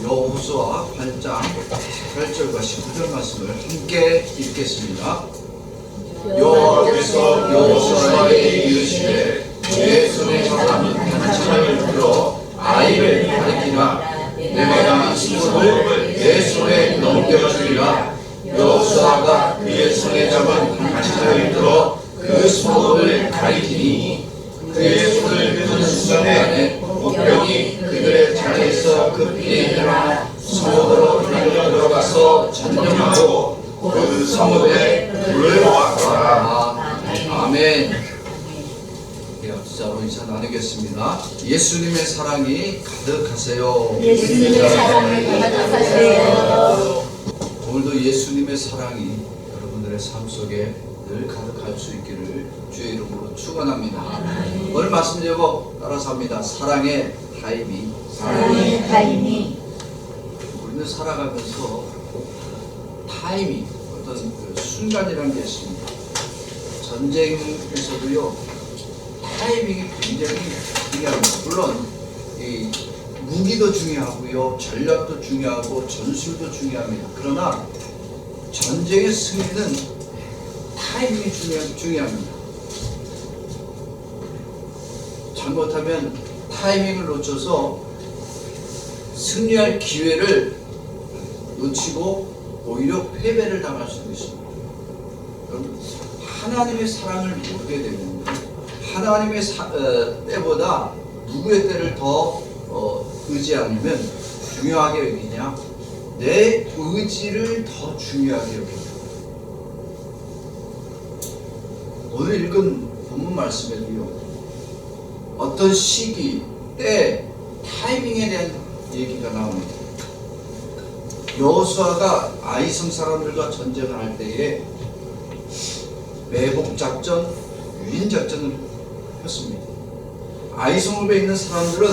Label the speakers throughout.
Speaker 1: 여호수아 8장 8절과 19절 말씀을 함께 읽겠습니다.
Speaker 2: 여호와께서 여호수아에게 이르시되 내 손에 잡은 단창을 들어 아이를 가리키라. 내가 수목을 내 손에 넘겨주리라. 여호수아가 그의 손에 잡은 단창을 들어 그 수목을 가리키니 그의 손을 드는 순간에 목병이 그들의 자리에서 급히 일어나 성읍으로 달려 들어가서 전령하고 그 성읍에 불을 왔더라.
Speaker 1: 아멘. 기도로 인사 나누겠습니다. 예수님의 사랑이 가득하세요.
Speaker 3: 예수님의 사랑이 가득하세요.
Speaker 1: 오늘도 예수님의 사랑이 여러분들의 삶 속에 늘 가득할 수 있기를 주의 이름으로 축원합니다. 오늘 말씀 제목 따라서 합니다. 사랑의 타이밍.
Speaker 3: 사랑의 타이밍.
Speaker 1: 우리는 살아가면서 타이밍, 어떤 그 순간이라는 게 있습니다. 전쟁에서도요, 타이밍이 굉장히 중요합니다. 물론 이 무기도 중요하고요, 전략도 중요하고 전술도 중요합니다. 그러나 전쟁의 승리는 타이밍이 중요합니다. 잘못하면 타이밍을 놓쳐서 승리할 기회를 놓치고 오히려 패배를 당할 수도 있습니다. 여러분, 하나님의 사랑을 모르게 되면 하나님의 때보다 누구의 때를 더 의지하면 중요하게 여기냐? 내 의지를 더 중요하게 여깁니다. 오늘 읽은 본문 말씀에도요, 어떤 시기, 때, 타이밍에 대한 얘기가 나옵니다. 여호수아가 아이성 사람들과 전쟁을 할 때에 매복작전, 유인작전을 했습니다. 아이성읍에 있는 사람들은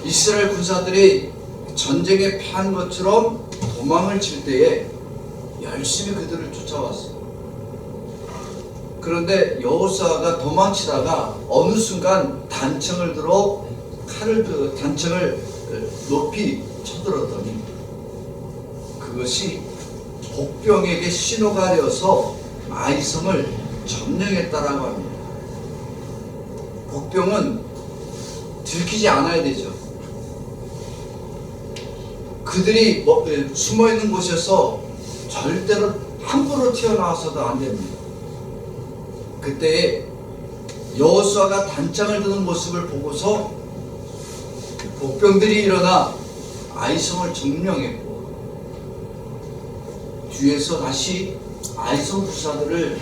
Speaker 1: 이스라엘 군사들이 전쟁에 패한 것처럼 도망을 칠 때에 열심히 그들을 쫓아왔어요. 그런데 여호수아가 도망치다가 어느 순간 단청을 들어 단청을 높이 쳐들었더니 그것이 복병에게 신호가 되어서 아이성을 점령했다라고 합니다. 복병은 들키지 않아야 되죠. 그들이 숨어있는 곳에서 절대로 함부로 튀어나와서도 안 됩니다. 그때 여호수아가 단창을 드는 모습을 보고서 복병들이 일어나 아이성을 점령했고, 뒤에서 다시 아이성 부사들을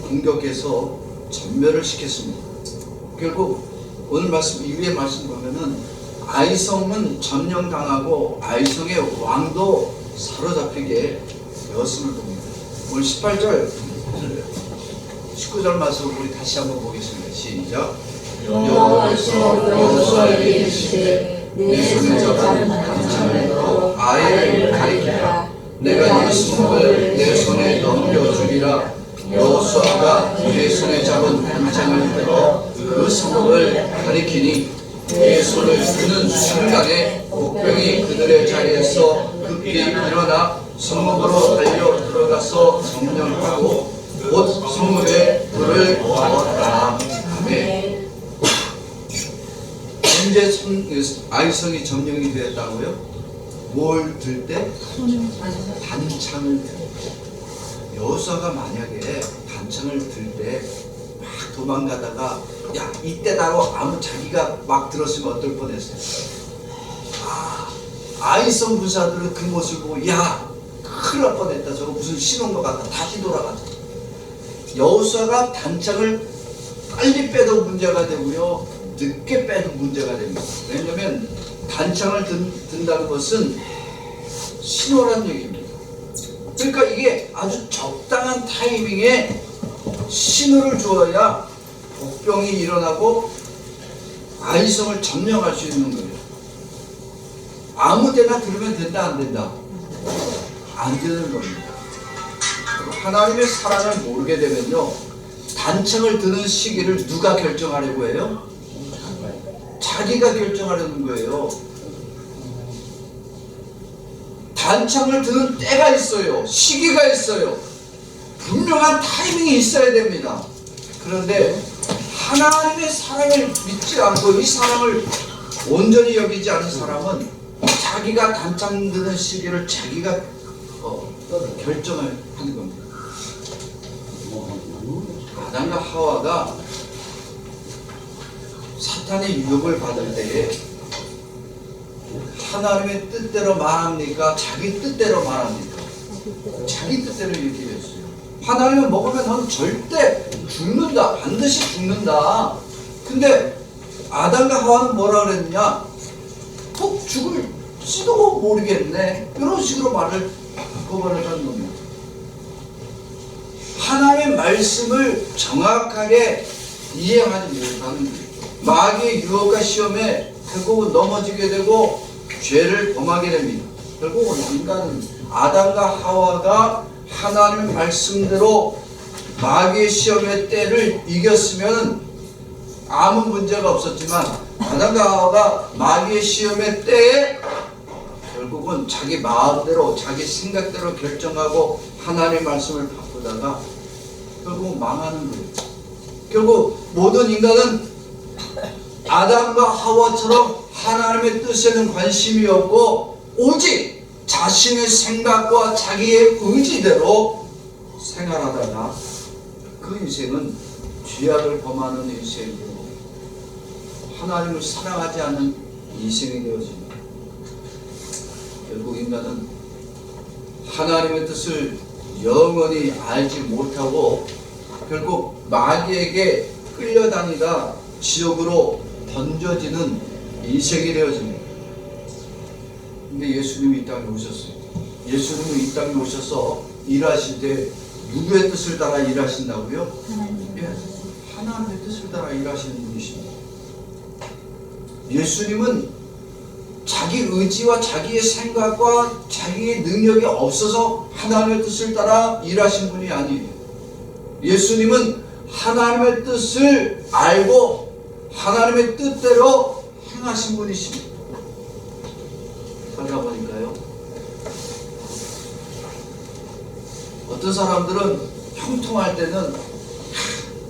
Speaker 1: 공격해서 전멸을 시켰습니다. 결국 오늘 말씀 이후의 말씀 보면은 아이성은 점령당하고 아이성의 왕도 사로잡히게 되었음을 봅니다. 오늘 18절 19절 말씀을 우리 다시 한번 보겠습니다. 시작.
Speaker 3: 여호수아에게 이르시되 내 손에 잡은 단창을 들어 아이를 가리키라.
Speaker 2: 내가 이 수목을 내 손에 넘겨주리라. 여호수아가 그의 손에 잡은 단창을 들어 그 수목을 가리키니 그의 손을 드는 순간에 복병이 그들의 자리에서 급히 일어나 성읍으로 달려 들어가서 점령하고 곧 성읍에 불을 넣었다. 아멘. 언제 아이성이 점령이 되었다고요? 뭘 들 때? 단창을 들 때. 여호수아가 만약에 단창을 들 때 막 도망가다가 야 이때다로 자기가 막 들었으면 어떨 뻔했어요. 아이성 부사들은 그 모습을 보고 야 큰일 날 뻔했다. 저거 무슨 신호인 것 같다. 다시 돌아가자. 여호수아가 단창을 빨리 빼도 문제가 되고요, 늦게 빼도 문제가 됩니다. 왜냐하면 단창을 든다는 것은 신호란 얘기입니다. 그러니까 이게 아주 적당한 타이밍에 신호를 주어야 복병이 일어나고 아이성을 점령할 수 있는 거예요. 아무 데나 들으면 된다, 안 된다? 안 되는 겁니다. 하나님의 사랑을 모르게 되면요, 단창을 드는 시기를 누가 결정하려고 해요? 자기가 결정하려는 거예요.
Speaker 1: 단창을 드는 때가 있어요. 시기가 있어요. 분명한 타이밍이 있어야 됩니다. 그런데 하나님의 사랑을 믿지 않고 이 사랑을 온전히 여기지 않은 사람은 자기가 단창 드는 시기를 자기가 결정을 하는 겁니다. 아담과 하와가 사탄의 유혹을 받을 때에 하나님의 뜻대로 말합니까? 자기 뜻대로 말합니까? 자기 뜻대로 이렇게 됐어요. 하나님은 먹으면 넌 절대 죽는다. 반드시 죽는다. 근데 아담과 하와는 뭐라 그랬냐? 꼭 죽을지도 모르겠네. 이런 식으로 말을 바꿔버렸다는 겁니다. 하나님의 말씀을 정확하게 이해하지 못하는 거예요. 마귀의 유혹과 시험에 결국은 넘어지게 되고 죄를 범하게 됩니다. 결국은 인간은 아담과 하와가 하나님의 말씀대로 마귀의 시험의 때를 이겼으면 아무 문제가 없었지만 아담과 하와가 마귀의 시험의 때에 결국은 자기 마음대로 자기 생각대로 결정하고 하나님의 말씀을 바꾸다가 결국 망하는 거예요. 결국 모든 인간은 아담과 하와처럼 하나님의 뜻에는 관심이 없고 오직 자신의 생각과 자기의 의지대로 생활하다가 그 인생은 죄악을 범하는 인생이고 하나님을 사랑하지 않는 인생이 되어집니다. 결국 인간은 하나님의 뜻을 영원히 알지 못하고 결국 마귀에게 끌려다니다 지옥으로 던져지는 인생이 되어집니다. 근데 예수님이 이 땅에 오셨어요. 예수님이 이 땅에 오셔서 일하실 때 누구의 뜻을 따라 일하신다고요? 하나님의 뜻을 따라 일하시는 분이십니다. 예수님은 자기 의지와 자기의 생각과 자기의 능력이 없어서 하나님의 뜻을 따라 일하신 분이 아니에요. 예수님은 하나님의 뜻을 알고 하나님의 뜻대로 행하신 분이십니다. 살다 보니까요, 어떤 사람들은 형통할 때는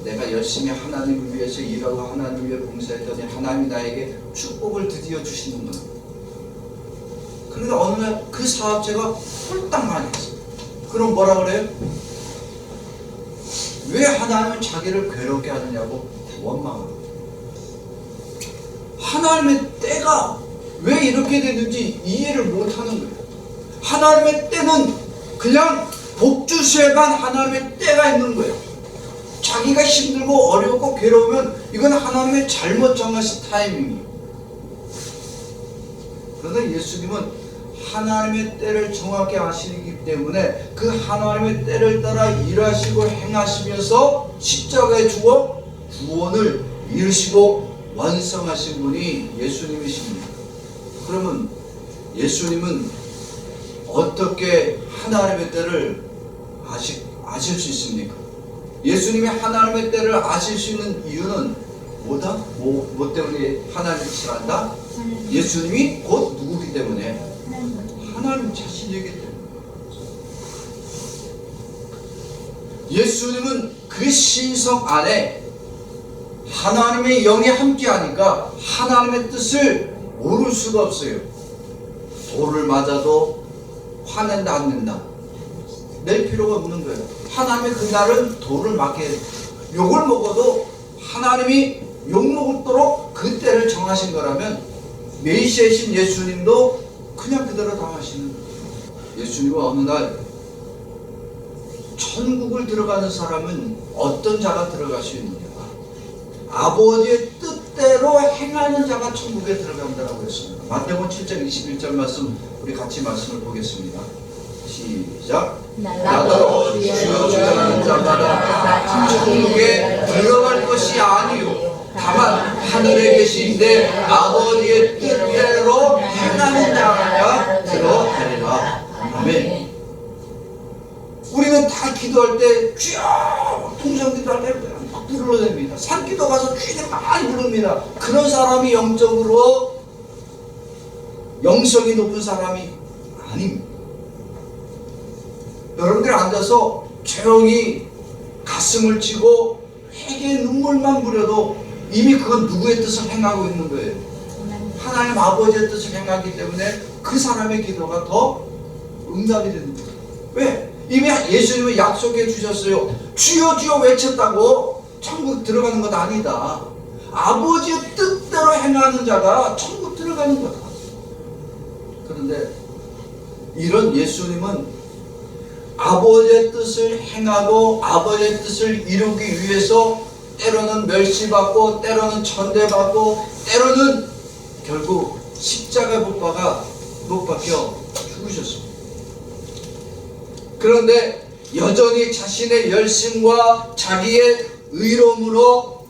Speaker 1: 내가 열심히 하나님을 위해서 일하고 하나님을 위해 봉사했더니 하나님이 나에게 축복을 드디어 주시는 거예요. 그런데 어느 날 그 사업체가 홀딱 망했어요. 그럼 뭐라 그래요? 왜 하나님은 자기를 괴롭게 하느냐고 원망을. 하나님의 때가 왜 이렇게 되는지 이해를 못하는 거예요. 하나님의 때는 그냥 복주세간 하나님의 때가 있는 거예요. 자기가 힘들고 어렵고 괴로우면 이건 하나님의 잘못 정하신 타이밍이에요. 그러나 예수님은 하나님의 때를 정확히 아시기 때문에 그 하나님의 때를 따라 일하시고 행하시면서 십자가에 죽어 구원을 이루시고 완성하신 분이 예수님이십니다. 그러면 예수님은 어떻게 하나님의 때를 아실 수 있습니까? 예수님이 하나님의 때를 아실 수 있는 이유는 뭐다? 뭐 때문에 하나님의 뜻을 안다? 예수님이 곧 누구기 때문에? 하나님 자신이기 때문에. 예수님은 그 신성 안에 하나님의 영이 함께하니까 하나님의 뜻을 모를 수가 없어요. 돌을 맞아도 화낸다 안 낸다 낼 필요가 없는 거예요. 하나님의 그날은 돌을 맞게 욕을 먹어도 하나님이 욕 먹도록 그 때를 정하신 거라면 메시아이신 예수님도 그냥 그대로 당하시는 거예요. 예수님은 어느 날 천국을 들어가는 사람은 어떤 자가 들어갈 수 있느냐? 아버지의 뜻대로 행하는 자가 천국에 들어간다고 했습니다. 마태복음 7장 21절 말씀 우리 같이 말씀을 보겠습니다. 시작. 나도 주여 주여하는 자마다 천국에 들어갈 것이 아니요 다만 하늘에 계신 내 아버지의 뜻대로 행하는 자가 들어가리라. 아멘. 우리는 다 기도할 때 주여 통성 기도할 때 막 불러댑니다. 산기도 가서 주님 많이 부릅니다. 그런 사람이 영적으로 영성이 높은 사람이 아닙니다.
Speaker 2: 여러분들 앉아서 조용히 가슴을 치고 회개의 눈물만 부려도 이미 그건 누구의 뜻을 행하고 있는 거예요. 하나님 아버지의 뜻을 행하기 때문에 그 사람의 기도가 더 응답이 되는 거예요. 왜? 이미 예수님은 약속해 주셨어요. 주여 주여 외쳤다고 천국 들어가는 것 아니다. 아버지의 뜻대로 행하는 자가 천국 들어가는 거다. 그런데 이런 예수님은 아버지의 뜻을 행하고 아버지의 뜻을 이루기 위해서 때로는 멸시받고 때로는 천대받고 때로는 결국 십자가에 못 박혀 죽으셨습니다. 그런데 여전히 자신의 열심과 자기의 의로움으로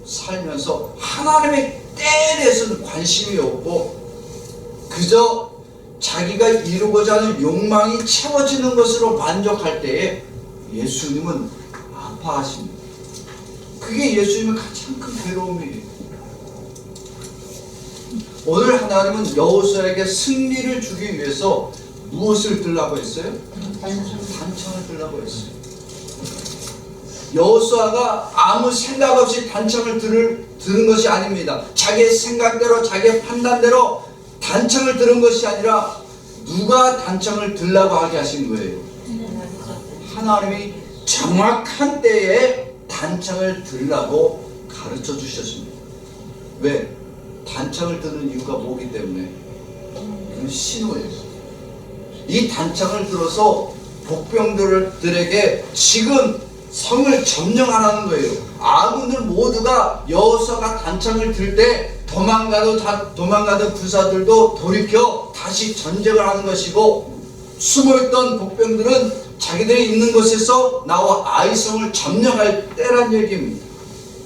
Speaker 2: 살면서 하나님의 때에 대해서는 관심이 없고 그저 자기가 이루고자 하는 욕망이 채워지는 것으로 만족할 때에 예수님은 아파하십니다. 그게 예수님의 가장 큰 괴로움이에요. 오늘 하나님은 여호수아에게 승리를 주기 위해서 무엇을 들라고 했어요? 단창을 들라고 했어요. 여호수아가 아무 생각 없이 단창을 들은 것이 아닙니다. 자기의 생각대로 자기의 판단대로 단창을 들은 것이 아니라 누가 단창을 들라고 하게 하신 거예요? 하나님이 정확한 때에 단창을 들라고 가르쳐 주셨습니다. 왜? 단창을 드는 이유가 뭐기 때문에? 이건 신호예요. 이 단창을 들어서 복병들에게 지금 성을 점령하라는 거예요. 아군들 모두가 여호수아가 단창을 들 때 도망가던 부사들도 돌이켜 다시 전쟁을 하는 것이고 숨어있던 복병들은 자기들이 있는 곳에서 나와 아이성을 점령할 때란 얘기입니다.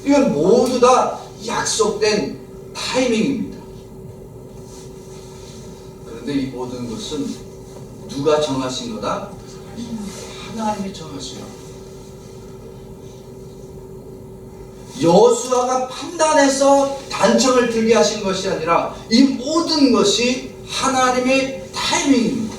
Speaker 2: 이건 모두 다 약속된 타이밍입니다. 그런데 이 모든 것은 누가 정하신 거다? 하나님이 정하신 거다. 여호수아가 판단해서 단창을 들게 하신 것이 아니라 이 모든 것이 하나님의 타이밍입니다.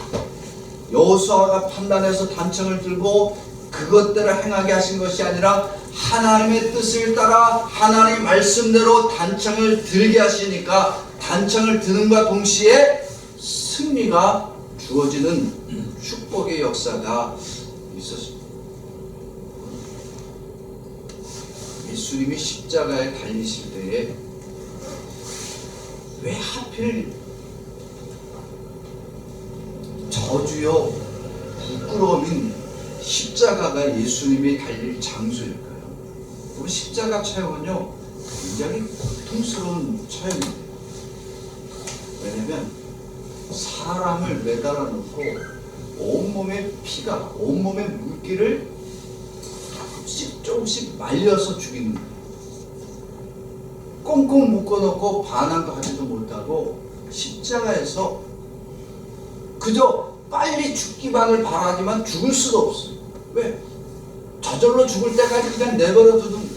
Speaker 2: 여호수아가 판단해서 단창을 들고 그것대로 행하게 하신 것이 아니라 하나님의 뜻을 따라 하나님의 말씀대로 단창을 들게 하시니까 단창을 드는과 동시에 승리가 주어지는 축복의 역사가 있었습니다. 예수님이 십자가에 달리실 때에 왜 하필 저주요 부끄러움인 십자가가 예수님이 달릴 장소일까요? 우리 십자가 체험은요 굉장히 고통스러운 체험입니다. 왜냐하면 사람을 매달아 놓고 온몸의 피가 온몸의 물기를 조금씩 말려서 죽이는 거예요. 꽁꽁 묶어놓고 반항도 하지도 못하고 십자가에서 그저 빨리 죽기만을 바라지만 죽을 수도 없어요. 왜? 저절로 죽을 때까지 그냥 내버려 두는 거예요.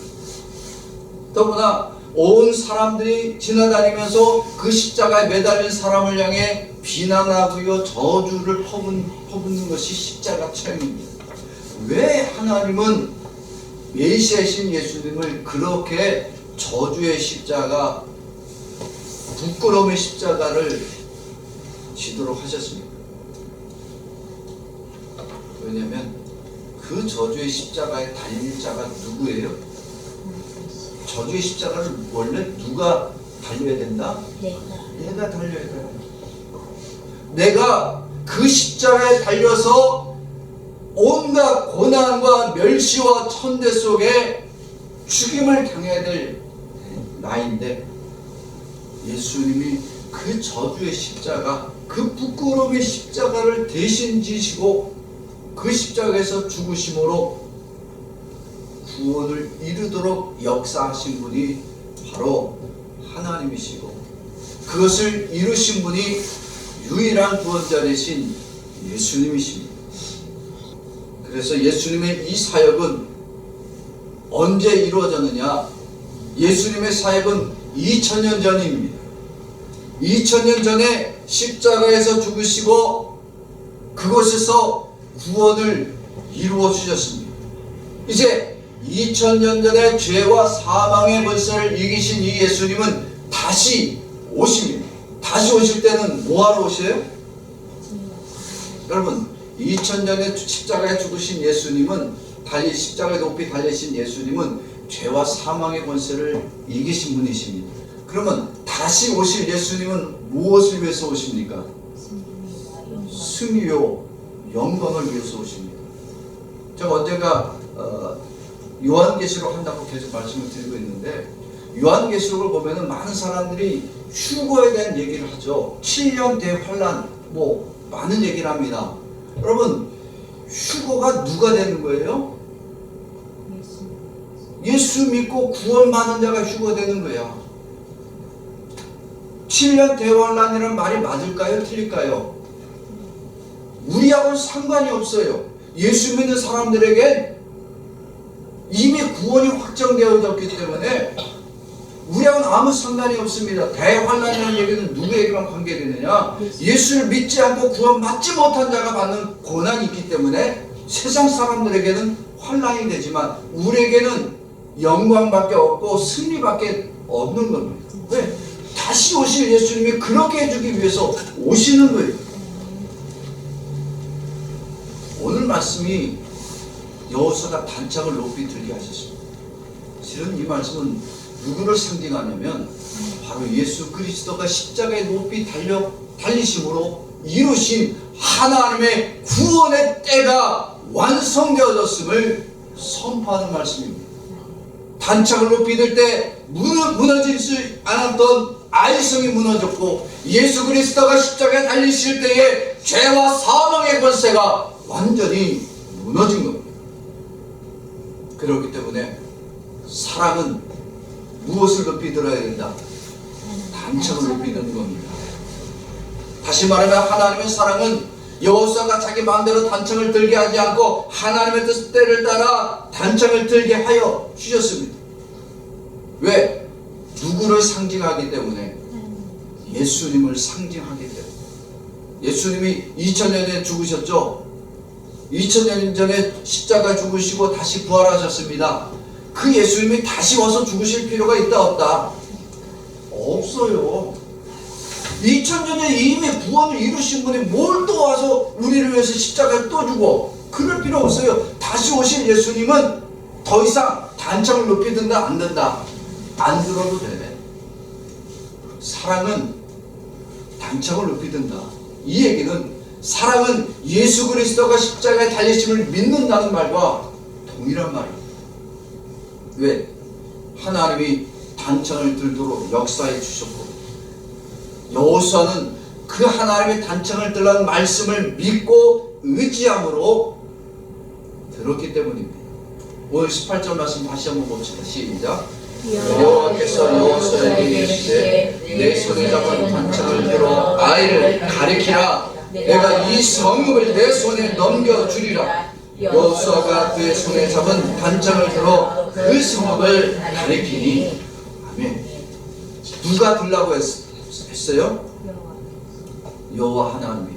Speaker 2: 더구나 온 사람들이 지나다니면서 그 십자가에 매달린 사람을 향해 비난하고요 저주를 퍼붓는 것이 십자가 체험입니다. 왜 하나님은 메시아이신 예수님을 그렇게 저주의 십자가, 부끄러움의 십자가를 지도록 하셨습니까? 왜냐하면 그 저주의 십자가에 달릴 자가 누구예요? 저주의 십자가를 원래 누가 달려야 된다? 내가 달려야 된다. 내가 그 십자가에 달려서 온갖 고난과 멸시와 천대 속에 죽임을 당해야 될 나인데 예수님이 그 저주의 십자가, 그 부끄러움의 십자가를 대신 지시고 그 십자가에서 죽으심으로 구원을 이루도록 역사하신 분이 바로 하나님이시고 그것을 이루신 분이 유일한 구원자 되신 예수님이십니다. 그래서 예수님의 이 사역은 언제 이루어졌느냐? 예수님의 사역은 2000년 전입니다. 2000년 전에 십자가에서 죽으시고 그곳에서 구원을 이루어 주셨습니다. 이제 2000년 전에 죄와 사망의 권세를 이기신 이 예수님은 다시 오십니다. 다시 오실 때는 뭐하러 오셔요? 여러분, 2000년에 십자가에 죽으신 예수님은, 십자가에 높이 달리신 예수님은 죄와 사망의 권세를 이기신 분이십니다. 그러면 다시 오실 예수님은 무엇을 위해서 오십니까? 승리요 영광을 위해서 오십니다. 제가 언젠가 요한계시록 한다고 계속 말씀을 드리고 있는데, 요한계시록을 보면은 많은 사람들이 휴거에 대한 얘기를 하죠. 7년 대환란, 많은 얘기를 합니다. 여러분, 휴거가 누가 되는 거예요? 예수 믿고 구원받는 자가 휴거되는 거야. 7년 대환란이라는 말이 맞을까요? 틀릴까요? 우리하고는 상관이 없어요. 예수 믿는 사람들에게 이미 구원이 확정되어졌기 때문에 우리하고는 아무 상관이 없습니다. 대환란이라는 얘기는 누구에게만 관계되느냐? 예수를 믿지 않고 구원받지 못한 자가 받는 고난이 있기 때문에 세상 사람들에게는 환란이 되지만 우리에게는 영광밖에 없고 승리밖에 없는 겁니다. 왜? 다시 오실 예수님이 그렇게 해주기 위해서 오시는 거예요. 오늘 말씀이 여호수아가 단창을 높이 들게 하셨습니다. 실은 이 말씀은 누구를 상징하냐면 바로 예수 그리스도가 십자가에 높이 달리심으로 이루신 하나님의 구원의 때가 완성되어졌음을 선포하는 말씀입니다. 단창을 높이 들 때 무너질 수 않았던 아이성이 무너졌고, 예수 그리스도가 십자가에 달리실 때에 죄와 사망의 권세가 완전히 무너진 겁니다. 그렇기 때문에 사랑은 무엇을 높이 들어야 된다? 단창을 높이 드는 겁니다. 다시 말하면 하나님의 사랑은 여호수아가 자기 마음대로 단창을 들게 하지 않고 하나님의 뜻대를 따라 단창을 들게 하여 주셨습니다. 왜? 누구를 상징하기 때문에? 예수님을 상징하기 때문에. 예수님이 2000년 전에 죽으셨죠? 2000년 전에 십자가 죽으시고 다시 부활하셨습니다. 그 예수님이 다시 와서 죽으실 필요가 있다 없다? 없어요. 2000년에 이미 구원을 이루신 분이 뭘 또 와서 우리를 위해서 십자가를 또 주고, 그럴 필요 없어요. 다시 오실 예수님은 더 이상 단창을 높이 든다 안 든다? 안 들어도 되네. 사랑은 단창을 높이 든다. 이 얘기는 사랑은 예수 그리스도가 십자가에 달리심을 믿는다는 말과 동일한 말입니다. 왜? 하나님이 단창을 들도록 역사해 주셨고, 여호수아는 그 하나님의 단창을 들라는 말씀을 믿고 의지함으로 들었기 때문입니다. 오늘 18절 말씀 다시 한번 봅시다. 시작. 여호와께서 여호수아에게 이르시되 내 손에 잡은 단창을 들어 아이를 가리키라. 내가 이 성읍을 내 손에 넘겨주리라. 여호수아가 그의 손에 잡은 단창을 들어 그 성읍을 가리키니. 아멘. 누가 들라고 했어요? 여호와 하나님이.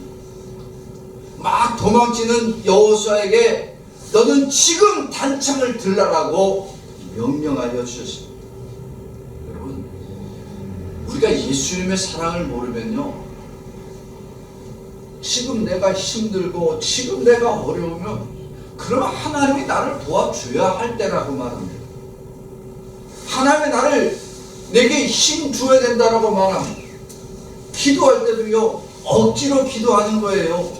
Speaker 2: 막 도망치는 여호수아에게 너는 지금 단창을 들라라고 명령하여 주셨습니다. 여러분, 우리가 예수님의 사랑을 모르면요, 지금 내가 힘들고 지금 내가 어려우면 그러면 하나님이 나를 도와줘야 할 때라고 말합니다. 하나님이 내게 힘 줘야 된다라고 말합니다. 기도할 때도요, 억지로 기도하는 거예요.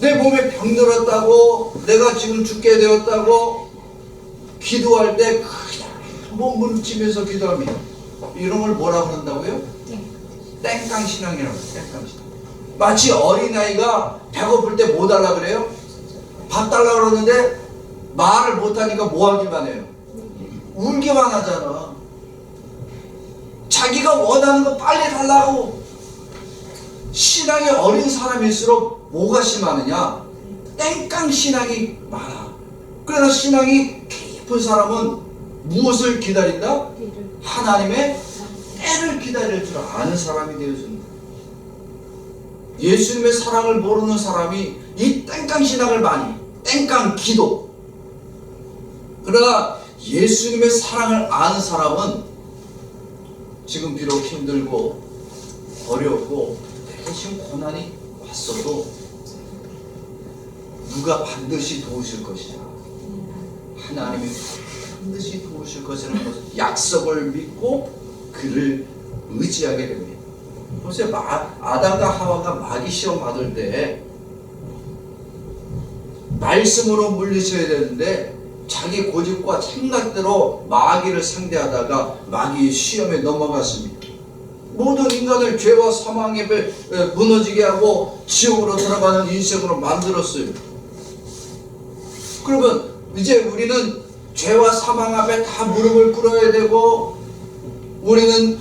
Speaker 2: 내 몸에 병 들었다고, 내가 지금 죽게 되었다고 기도할 때 그냥 몸부림치면서 기도합니다. 이런 걸 뭐라고 그런다고요? 땡깡신앙이라고 해요. 땡깡신앙. 마치 어린아이가 배고플 때 뭐 달라 그래요? 밥 달라 그러는데 말을 못하니까 뭐 하기만 해요? 울기만 하잖아. 자기가 원하는 거 빨리 달라고. 신앙이 어린 사람일수록 뭐가 심하느냐? 땡깡 신앙이 많아. 그래서 신앙이 깊은 사람은 무엇을 기다린다? 하나님의 때를 기다릴 줄 아는 사람이 되어준다. 예수님의 사랑을 모르는 사람이 이 땡깡 신앙을 많이, 땡깡 기도. 그러나 예수님의 사랑을 아는 사람은 지금 비록 힘들고 어렵고 대신 고난이 왔어도 누가 반드시 도우실 것이냐, 하나님이 반드시 도우실 것이라는 것을 약속을 믿고 그를 의지하게 됩니다. 보세요. 아담과 하와가 마귀 시험 받을 때 말씀으로 물리쳐야 되는데 자기 고집과 생각대로 마귀를 상대하다가 마귀의 시험에 넘어갔습니다. 모든 인간을 죄와 사망에 무너지게 하고 지옥으로 들어가는 인생으로 만들었어요. 그러면 이제 우리는 죄와 사망 앞에 다 무릎을 꿇어야 되고 우리는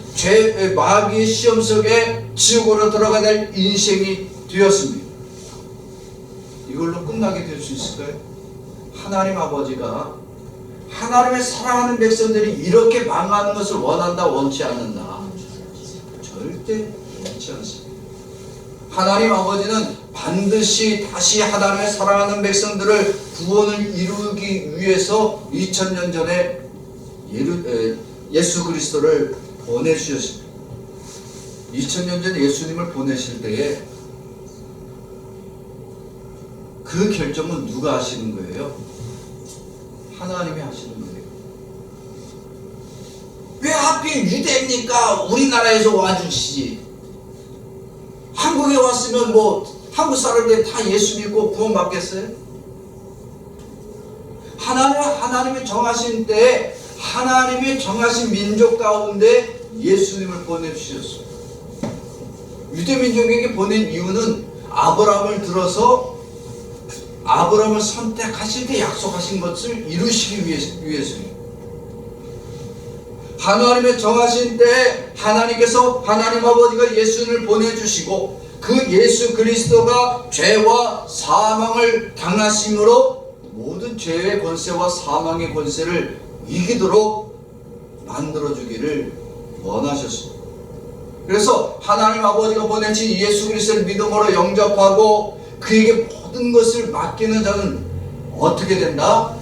Speaker 2: 마귀의 시험 속에 지옥으로 들어가야 될 인생이 되었습니다. 이걸로 끝나게 될 수 있을까요? 하나님 아버지가 하나님의 사랑하는 백성들이 이렇게 망하는 것을 원한다, 원치 않는다? 절대 원치 않습니다. 하나님 아버지는 반드시 다시 하나님의 사랑하는 백성들을 구원을 이루기 위해서 2000년 전에 예수 그리스도를 보내주셨습니다. 2000년 전 예수님을 보내실 때에 그 결정은 누가 하시는 거예요? 하나님이 하시는 거예요. 왜 하필 유대입니까? 우리나라에서 와주시지. 한국에 왔으면 한국 사람들이 다 예수 믿고 구원받겠어요? 하나님이 정하신 때에 하나님이 정하신 민족 가운데 예수님을 보내주셨어요. 유대민족에게 보낸 이유는 아브라함을 들어서 아브라함을 선택하실 때 약속하신 것을 이루시기 위해서입니다. 하나님의 정하신 때 하나님 아버지가 예수님을 보내주시고 그 예수 그리스도가 죄와 사망을 당하심으로 모든 죄의 권세와 사망의 권세를 이기도록 만들어주기를 원하셨습니다. 그래서 하나님 아버지가 보내신 예수 그리스도를 믿음으로 영접하고 그에게 모든 것을 맡기는 자는 어떻게 된다?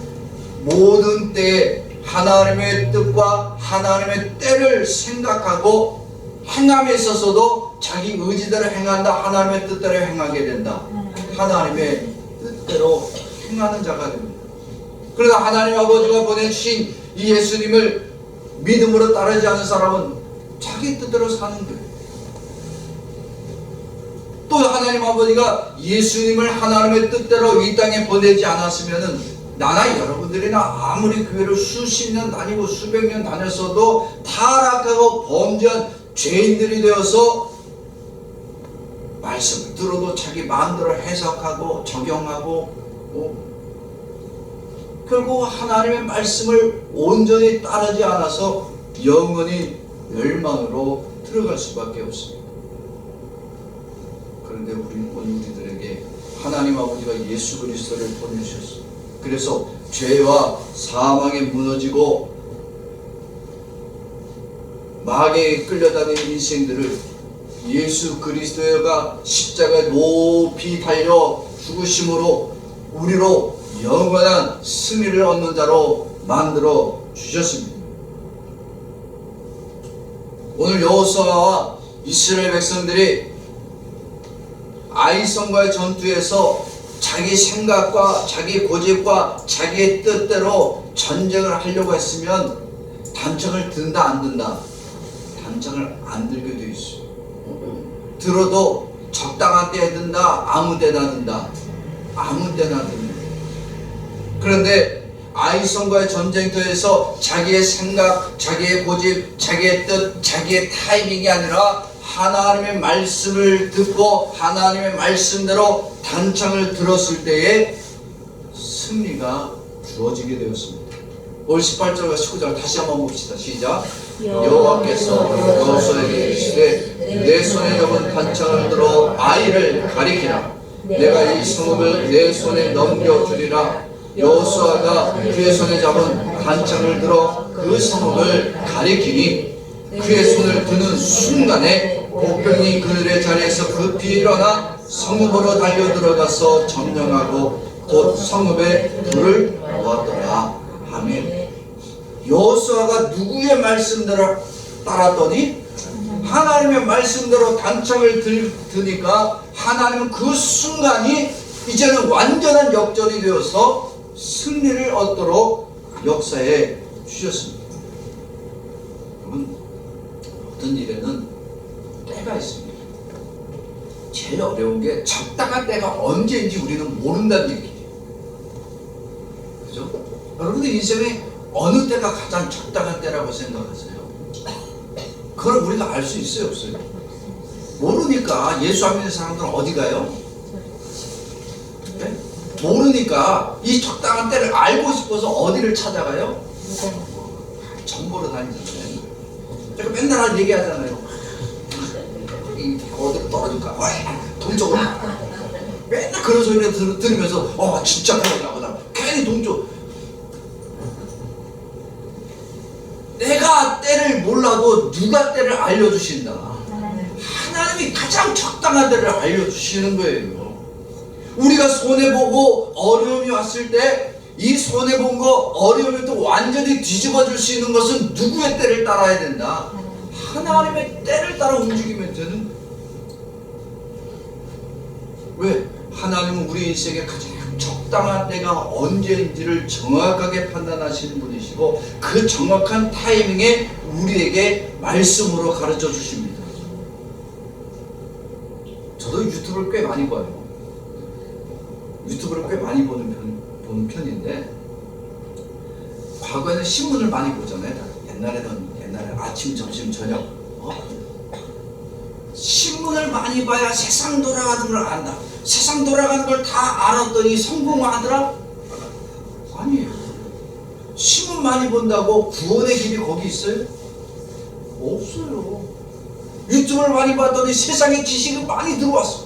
Speaker 2: 모든 때에 하나님의 뜻과 하나님의 때를 생각하고 행함에 있어서도 자기 의지대로 행한다. 하나님의 뜻대로 행하게 된다. 하나님의 뜻대로 행하는 자가 됩니다. 그러나 하나님 아버지가 보내주신 이 예수님을 믿음으로 따르지 않는 사람은 자기 뜻대로 사는 거예요. 또 하나님 아버지가 예수님을 하나님의 뜻대로 이 땅에 보내지 않았으면은 나나 여러분들이나 아무리 교회를 수십 년 다니고 수백 년 다녔어도 타락하고 범죄한 죄인들이 되어서 말씀을 들어도 자기 마음대로 해석하고 적용하고 결국 하나님의 말씀을 온전히 따르지 않아서 영원히 멸망으로 들어갈 수밖에 없습니다. 그런데 우리들에게 하나님 아버지가 예수 그리스도를 보내주셨습니다. 그래서 죄와 사망에 무너지고 마귀에 끌려다니는 인생들을 예수 그리스도가 십자가에 높이 달려 죽으심으로 우리로 영원한 승리를 얻는 자로 만들어 주셨습니다. 오늘 여호수아와 이스라엘 백성들이 아이성과의 전투에서 자기 생각과 자기 고집과 자기의 뜻대로 전쟁을 하려고 했으면 단창을 든다 안 든다? 단창을 안 들게 돼 있어요. 들어도 적당한 때에 든다? 아무 때나 든다? 아무 때나 든다. 그런데 아이성과의 전쟁터에서 자기의 생각, 자기의 고집, 자기의 뜻, 자기의 타이밍이 아니라 하나님의 말씀을 듣고 하나님의 말씀대로 단창을 들었을 때에 승리가 주어지게 되었습니다. 오늘 18절과 19절 다시 한번 봅시다. 시작. 여호와께서 여호수아에게 이르시되 내 손에 잡은 단창을 들어 아이를 가리키라. 내가 이 성읍을 내 손에 넘겨주리라. 여호수아가 그의 손에 잡은 단창을 들어 그 성읍을 가리키니 그의 손을 드는 순간에
Speaker 1: 복병이 그들의 자리에서 급히 일어나 성읍으로 달려들어가서 점령하고 곧 성읍에 불을 놓았더라. 아멘. 여호수아가 누구의 말씀대로 따랐더니 하나님의 말씀대로 단창을 드니까 하나님은 그 순간이 이제는 완전한 역전이 되어서 승리를 얻도록 역사해 주셨습니다. 여러분, 어떤 일에는 때가 있습니다. 제일 어려운 게 적당한 때가 언제인지 우리는 모른다는 얘기예요. 그죠? 여러분들 인생에 어느 때가 가장 적당한 때라고 생각하세요? 그걸 우리가 알 수 있어요, 없어요? 모르니까. 예수 안 믿는 사람들은 어디 가요? 네? 모르니까 이 적당한 때를 알고 싶어서 어디를 찾아가요? 정보로 다니잖아요. 제가 맨날 얘기하잖아요. 어디로 떨어질까? 동쪽으로. 맨날 그런 소리를 들으면서 진짜 그러나 보다. 괜히 동쪽. 내가 때를 몰라도 누가 때를 알려주신다. 하나님이 가장 적당한 때를 알려주시는 거예요. 우리가 손해보고 어려움이 왔을 때 이 손해본 거 어려움이 또 완전히 뒤집어질 수 있는 것은 누구의 때를 따라야 된다. 하나님의 때를 따라 움직이면 되는 거예요. 왜? 하나님은 우리 인생에 가장 적당한 때가 언제인지를 정확하게 판단하시는 분이시고 그 정확한 타이밍에 우리에게 말씀으로 가르쳐 주십니다. 저도 유튜브를 꽤 많이 봐요. 유튜브를 꽤 많이 보는 편인데 과거에는 신문을 많이 보잖아요. 옛날에 아침, 점심, 저녁 신문을 많이 봐야 세상 돌아가는 걸 안다. 세상 돌아가는 걸 다 알았더니 성공하더라? 아니에요. 신문 많이 본다고 구원의 길이 거기 있어요? 없어요. 유튜브를 많이 봤더니 세상에 지식이 많이 들어왔어.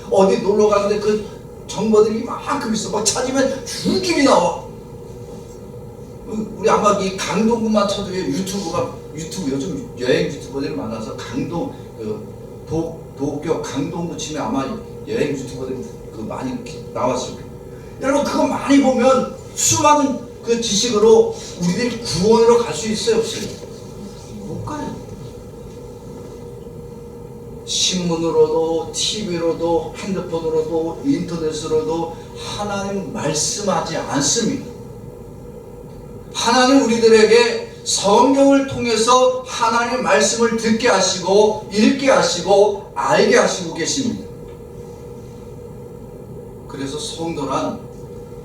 Speaker 1: 어디 놀러 가는데 그 정보들이 이만큼 있어. 막 찾으면 줄줄이 나와. 우리 아마 이 강동구만 쳐도 유튜브 요즘 여행 유튜버들이 많아서 도쿄 강동구 치면 아마 여행 유튜버들이 많이 나왔을 거예요. 여러분 그거 많이 보면 수많은 그 지식으로 우리들이 구원으로 갈 수 있어요, 없어요? 못 가요. 신문으로도 TV로도 핸드폰으로도 인터넷으로도 하나님 말씀하지 않습니다. 하나님 우리들에게 성경을 통해서 하나님의 말씀을 듣게 하시고 읽게 하시고 알게 하시고 계십니다. 그래서 성도란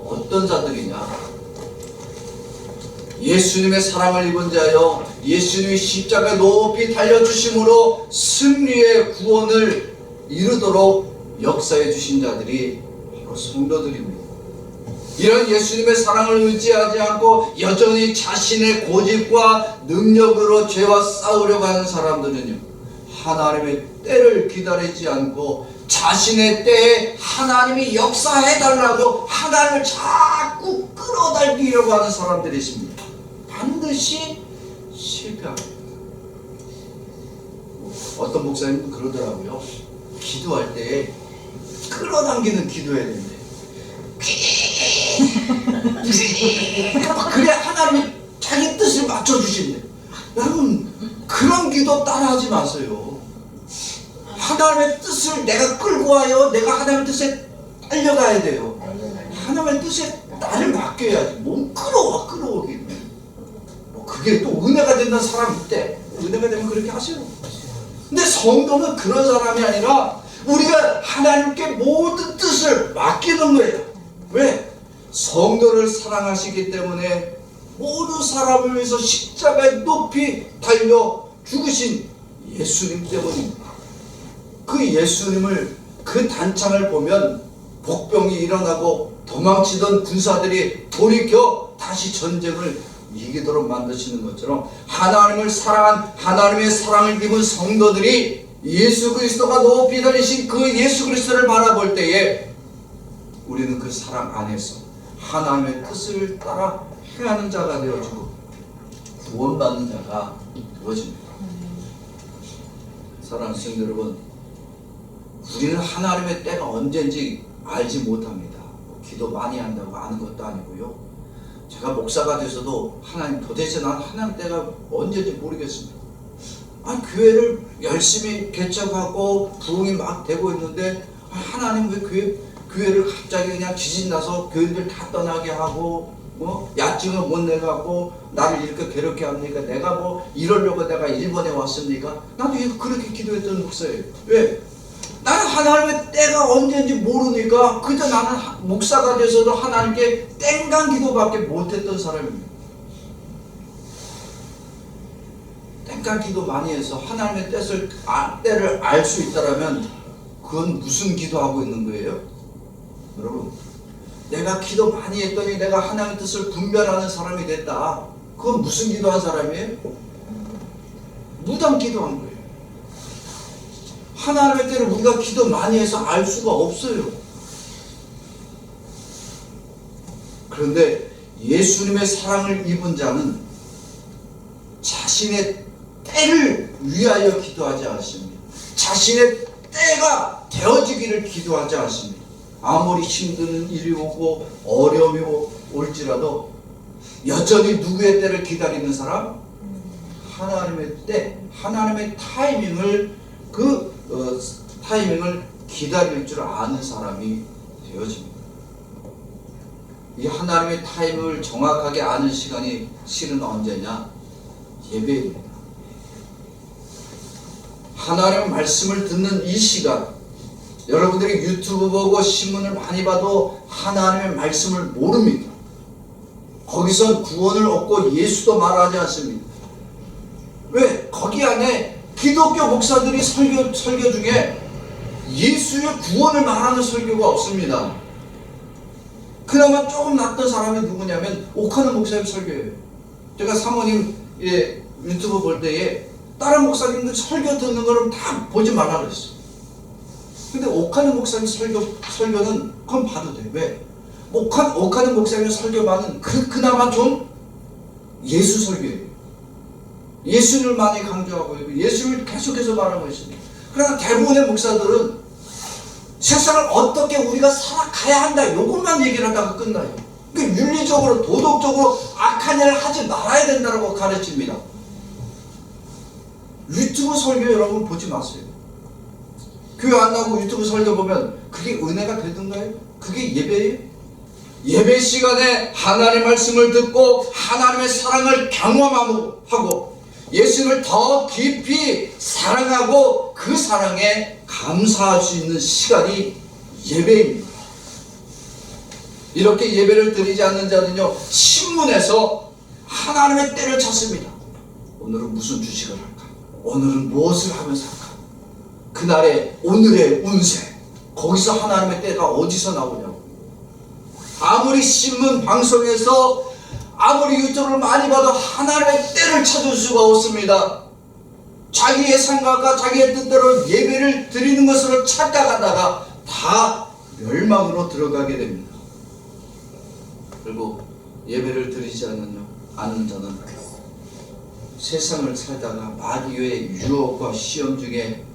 Speaker 1: 어떤 자들이냐? 예수님의 사랑을 입은 자여 예수님이 십자가에 높이 달려주심으로 승리의 구원을 이루도록 역사해 주신 자들이 바로 성도들입니다. 이런 예수님의 사랑을 의지하지 않고 여전히 자신의 고집과 능력으로 죄와 싸우려고 하는 사람들은요, 하나님의 때를 기다리지 않고 자신의 때에 하나님이 역사해달라고 하나님을 자꾸 끌어당기려고 하는 사람들이 있습니다. 반드시 실패합니다. 어떤 목사님은 그러더라고요. 기도할 때 끌어당기는 기도해야 된대. 그래 하나님이 자기 뜻을 맞춰주신대. 여러분 그런 기도 따라하지 마세요. 하나님의 뜻을 내가 끌고 와요. 내가 하나님의 뜻에 딸려가야 돼요. 하나님의 뜻에 나를 맡겨야지. 몸 끌어오기는. 그게 또 은혜가 된다는 사람이 있대. 은혜가 되면 그렇게 하세요. 근데 성도는 그런 사람이 아니라 우리가 하나님께 모든 뜻을 맡기는 거예요. 왜? 성도를 사랑하시기 때문에 모든 사람을 위해서 십자가에 높이 달려 죽으신 예수님 때문입니다. 그 예수님을, 그 단창을 보면 복병이 일어나고 도망치던 군사들이 돌이켜 다시 전쟁을 이기도록 만드시는 것처럼 하나님을 사랑한, 하나님의 사랑을 입은 성도들이 예수 그리스도가 높이 달리신 그 예수 그리스도를 바라볼 때에 우리는 그 사랑 안에서 하나님의 뜻을 따라 행하는 자가 되어지고 구원받는 자가 되어집니다.
Speaker 2: 사랑하는 성도 여러분, 우리는 하나님의 때가 언제인지 알지 못합니다. 기도 많이 한다고 아는 것도 아니고요. 제가 목사가 돼서도 하나님, 도대체 난 하나님 때가 언제인지 모르겠습니다. 교회를 열심히 개척하고 부흥이 막 되고 있는데 하나님 왜 교회를 갑자기 그냥 지진 나서 교인들 다 떠나게 하고 야증을 못 내가고 나를 이렇게 괴롭게 합니까? 내가 뭐 이러려고 내가 일본에 왔습니까? 나도 그렇게 기도했던 목사예요. 왜? 나는 하나님의 때가 언제인지 모르니까 그저 나는 목사가 돼서도 하나님께 땡간 기도밖에 못했던 사람입니다. 땡간 기도 많이 해서 하나님의 때를 알 수 있다면 그건 무슨 기도하고 있는 거예요? 여러분, 내가 기도 많이 했더니 내가 하나님의 뜻을 분별하는 사람이 됐다. 그건 무슨 기도한 사람이에요? 무당 기도한 거예요. 하나님의 때를 우리가 기도 많이 해서 알 수가 없어요. 그런데 예수님의 사랑을 입은 자는 자신의 때를 위하여 기도하지 않습니다. 자신의 때가 되어지기를 기도하지 않습니다. 아무리 힘든 일이 오고 어려움이 올지라도 여전히 누구의 때를 기다리는 사람? 하나님의 때, 하나님의 타이밍을 타이밍을 기다릴 줄 아는 사람이 되어집니다. 이 하나님의 타이밍을 정확하게 아는 시간이 실은 언제냐? 예배입니다. 하나님의 말씀을 듣는 이 시간, 여러분들이 유튜브 보고 신문을 많이 봐도 하나님의 말씀을 모릅니다. 거기선 구원을 얻고 예수도 말하지 않습니다. 왜? 거기 안에 기독교 목사들이 설교 중에 예수의 구원을 말하는 설교가 없습니다. 그나마 조금 낫던 사람이 누구냐면 오카는 목사님 설교예요. 제가 사모님 유튜브 볼 때에 다른 목사님들 설교 듣는 거는 다 보지 말라 그랬어요. 근데 오카는 목사님 설교는 그건 봐도 돼. 왜? 오카는 목사님 설교만은 그나마 좀 예수 설교예요. 예수를 많이 강조하고 예수를 계속해서 말하고 있습니다. 그러나 대부분의 목사들은 세상을 어떻게 우리가 살아가야 한다 이것만 얘기를 하다가 끝나요. 그러니까 윤리적으로 도덕적으로 악한 일을 하지 말아야 된다고 가르칩니다. 유튜브 설교 여러분 보지 마세요. 교회 안 나오고 유튜브 설교 보면 그게 은혜가 되던가요? 그게 예배예요? 예배 시간에 하나님의 말씀을 듣고 하나님의 사랑을 경험하고 예수님을 더 깊이 사랑하고 그 사랑에 감사할 수 있는 시간이 예배입니다. 이렇게 예배를 드리지 않는 자는요, 신문에서 하나님의 때를 찾습니다. 오늘은 무슨 주식을 할까? 오늘은 무엇을 하면서 할까? 그날의 오늘의 운세, 거기서 하나님의 때가 어디서 나오냐고. 아무리 신문 방송에서 아무리 유튜브를 많이 봐도 하나님의 때를 찾을 수가 없습니다. 자기의 생각과 자기의 뜻대로 예배를 드리는 것으로 착각하다가 다 멸망으로 들어가게 됩니다. 그리고 예배를 드리지 않는 자는 세상을 살다가 마귀의 유혹과 시험 중에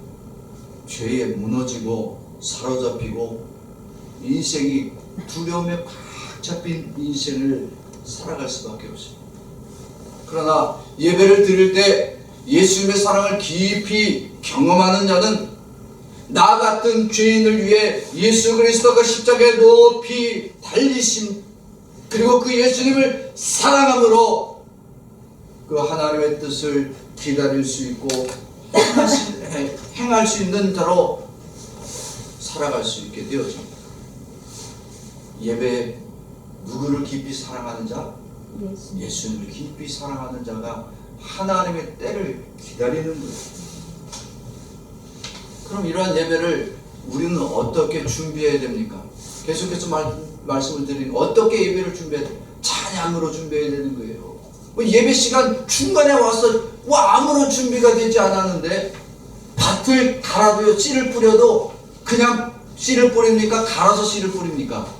Speaker 2: 죄에 무너지고 사로잡히고 인생이 두려움에 꽉 잡힌 인생을 살아갈 수밖에 없습니다. 그러나 예배를 드릴 때 예수님의 사랑을 깊이 경험하는 자는 나 같은 죄인을 위해 예수 그리스도가 십자가에 높이 달리심, 그리고 그 예수님을 사랑함으로 그 하나님의 뜻을 기다릴 수 있고 행할 수 있는 자로 살아갈 수 있게 되어집니다. 예배 누구를 깊이 사랑하는 자? 예수님을 깊이 사랑하는 자가 하나님의 때를 기다리는 거예요. 그럼 이러한 예배를 우리는 어떻게 준비해야 됩니까? 계속해서 말씀을 드리는 어떻게 예배를 준비해야 돼요? 찬양으로 준비해야 되는 거예요. 예배 시간 중간에 와서 아무런 준비가 되지 않았는데 밭을 갈아도요, 씨를 뿌려도 그냥 씨를 뿌립니까? 갈아서 씨를 뿌립니까?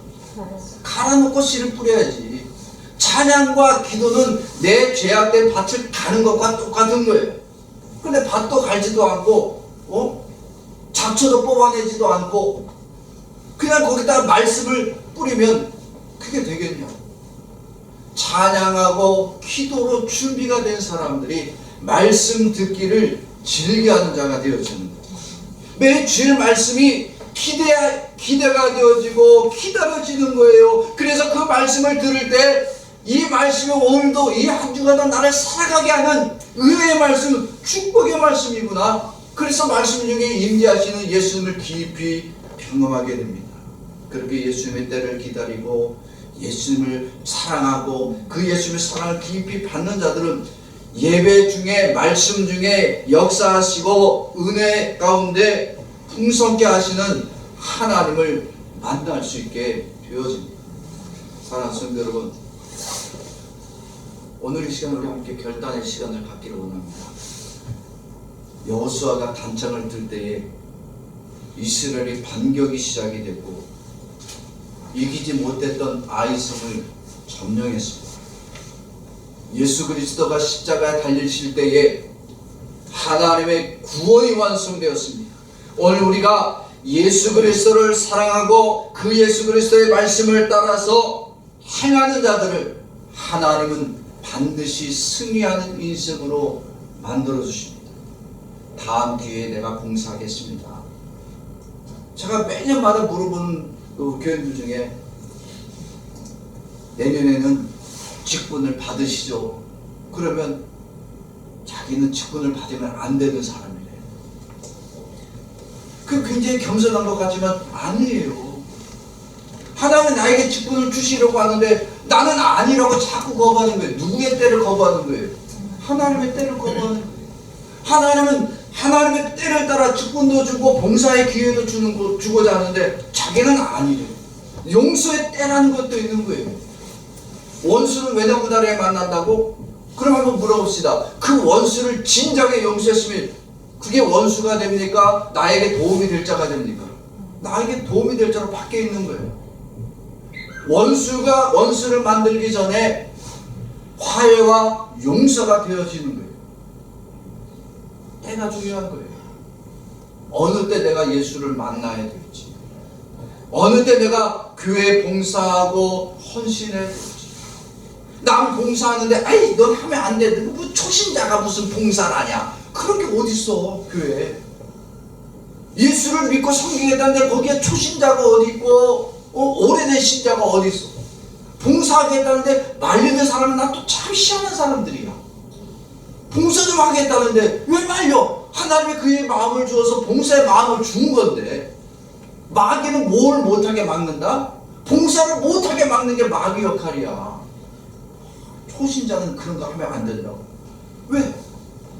Speaker 2: 갈아놓고 씨를 뿌려야지. 찬양과 기도는 내 죄악된 밭을 가는 것과 똑같은 거예요. 근데 밭도 갈지도 않고 잡초도 뽑아내지도 않고 그냥 거기다 말씀을 뿌리면 그게 되겠냐? 찬양하고 기도로 준비가 된 사람들이 말씀 듣기를 즐겨하는 자가 되어지는 거예요. 매 주일 말씀이 기대가 되어지고 기다려지는 거예요. 그래서 그 말씀을 들을 때 이 말씀이 오늘도 이 한 주간 나를 살아가게 하는 은혜의 말씀, 축복의 말씀이구나. 그래서 말씀 중에 임재하시는 예수님을 깊이 경험하게 됩니다. 그렇게 예수님의 때를 기다리고 예수님을 사랑하고 그 예수님의 사랑을 깊이 받는 자들은 예배 중에 말씀 중에 역사하시고 은혜 가운데 풍성케 하시는 하나님을 만날 수 있게 되어집니다. 사랑하는 성도 여러분, 오늘 이 시간 우리 함께 결단의 시간을 갖기를 원합니다. 여호수아가 단창을 들 때에 이스라엘이 반격이 시작이 됐고 이기지 못했던 아이성을 점령했습니다. 예수 그리스도가 십자가에 달리실 때에 하나님의 구원이 완성되었습니다. 오늘 우리가 예수 그리스도를 사랑하고 그 예수 그리스도의 말씀을 따라서 행하는 자들을 하나님은 반드시 승리하는 인생으로 만들어 주십니다. 다음 기회에 내가 봉사하겠습니다. 제가 매년마다 물어보는 교인들 중에 내년에는 직분을 받으시죠? 그러면 자기는 직분을 받으면 안 되는 사람이래. 그 굉장히 겸손한 것 같지만 아니에요. 하나님은 나에게 직분을 주시려고 하는데 나는 아니라고 자꾸 거부하는 거예요. 누구의 때를 거부하는 거예요? 하나님의 때를 거부하는 거예요. 하나님은 하나님의 때를 따라 직분도 주고 봉사의 기회도 주고자 하는데 자기는 아니래요. 용서의 때라는 것도 있는 거예요. 원수는 외나무다리에 만난다고? 그럼 한번 물어봅시다. 그 원수를 진작에 용서했으면 그게 원수가 됩니까? 나에게 도움이 될 자가 됩니까? 나에게 도움이 될 자로 밖에 있는 거예요. 원수가 원수를 만들기 전에 화해와 용서가 되어지는 거예요. 때가 중요한 거예요. 어느 때 내가 예수를 만나야 될지, 어느 때 내가 교회에 봉사하고 헌신해야 될지. 남 봉사하는데 아이 넌 하면 안 돼. 뭐 초신자가 무슨 봉사를 하냐. 그런 게 어딨어 교회에. 예수를 믿고 섬기겠다는데 거기에 초신자가 어디 있고 오래된 신자가 어디 있어. 봉사하겠다는데 말리는 사람은 난 또 참 희한한 사람들이야. 봉사 좀 하겠다는데 왜 말려? 하나님이 그의 마음을 주어서 봉사의 마음을 준 건데 마귀는 뭘 못하게 막는다? 봉사를 못하게 막는 게 마귀 역할이야. 초신자는 그런 거 하면 안 되더라고. 왜?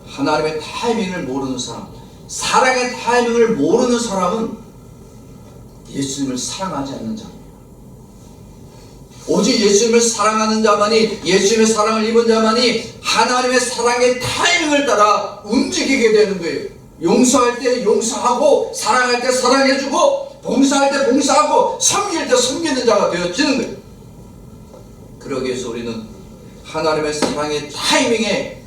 Speaker 2: 하나님의 타이밍을 모르는 사람, 사랑의 타이밍을 모르는 사람은 예수님을 사랑하지 않는 자입니다. 오직 예수님을 사랑하는 자만이, 예수님의 사랑을 입은 자만이 하나님의 사랑의 타이밍을 따라 움직이게 되는 거예요. 용서할 때 용서하고, 사랑할 때 사랑해주고, 봉사할 때 봉사하고, 섬길 때 섬기는 자가 되어지는 거예요. 그러기 위해서 우리는 하나님의 사랑의 타이밍에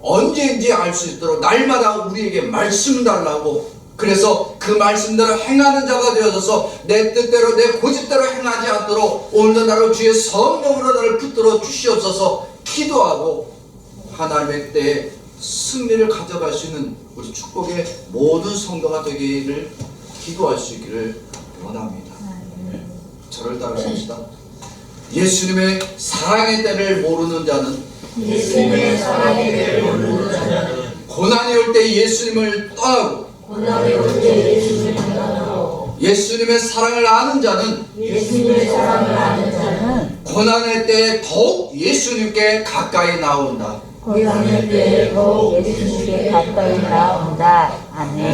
Speaker 2: 언제인지 알 수 있도록 날마다 우리에게 말씀 달라고, 그래서 그 말씀대로 행하는 자가 되어져서 내 뜻대로 내 고집대로 행하지 않도록 오늘도 나를 주의 성령으로 나를 붙들어 주시옵소서 기도하고 하나님의 때에 승리를 가져갈 수 있는 우리 축복의 모든 성도가 되기를 기도할 수 있기를 원합니다. 저를 따라합시다. 예수님의 사랑의 때를 모르는 자는,
Speaker 3: 예수님의 사랑의 때를 모르는 자는
Speaker 2: 고난이 올 때 예수님을 떠나고,
Speaker 3: 고난이 올 때 예수님을 떠나고,
Speaker 2: 예수님의 사랑을 아는 자는,
Speaker 3: 예수님의 사랑을 아는 자는
Speaker 2: 고난의 때에 더욱 예수님께 가까이 나온다.
Speaker 3: 고난의 때에 더욱 예수님께 가까이 나온다. 아멘.